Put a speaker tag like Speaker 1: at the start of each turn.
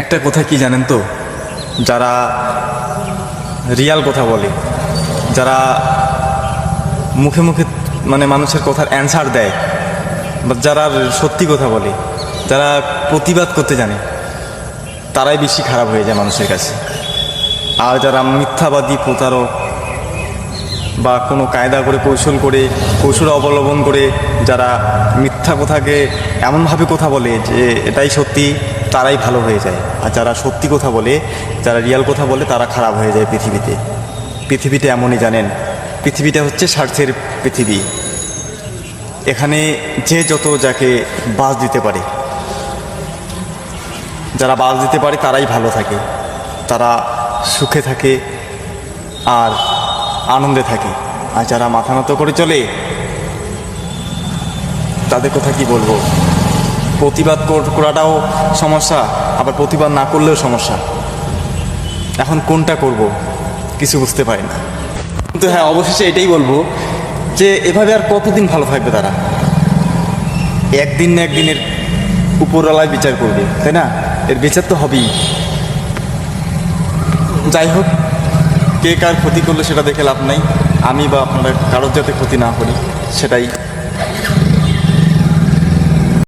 Speaker 1: একটা কথা কি জানেন তো, যারা রিয়াল কথা বলে, যারা মুখে মুখে মানে মানুষের কথার অ্যান্সার দেয়, বা যারা সত্যি কথা বলে, যারা প্রতিবাদ করতে জানে, তারাই বেশি খারাপ হয়ে যায় মানুষের কাছে। আর যারা মিথ্যাবাদী, প্রতারক বা কোনো কায়দা করে কৌশল অবলম্বন করে যারা মিথ্যা কথাকে এমনভাবে কথা বলে যে এটাই সত্যি, তারাই ভালো হয়ে যায়। আর যারা সত্যি কথা বলে, যারা রিয়াল কথা বলে, তারা খারাপ হয়ে যায় পৃথিবীতে এমনই জানেন, পৃথিবীটা হচ্ছে স্বার্থের পৃথিবী। এখানে যে যত যাকে বাস দিতে পারে, যারা বাস দিতে পারে তারাই ভালো থাকে, তারা সুখে থাকে আর আনন্দে থাকে। আর যারা মাথা নত করে চলে, তাদের কথা কি বলবো। প্রতিবাদ করাটাও সমস্যা, আবার প্রতিবাদ না করলেও সমস্যা। এখন কোনটা করব কিছু বুঝতে পারি না। কিন্তু হ্যাঁ, অবশেষে এটাই বলবো যে এভাবে আর কতদিন ভালো থাকবে তারা। একদিন না একদিনের উপরওয়ালায় বিচার করবে, তাই না? এর বিচার তো হবেই। যাই হোক, কে কার ক্ষতি করলো সেটা দেখে লাভ নাই। আমি বা আপনারা কারোর যাতে ক্ষতি না করি, সেটাই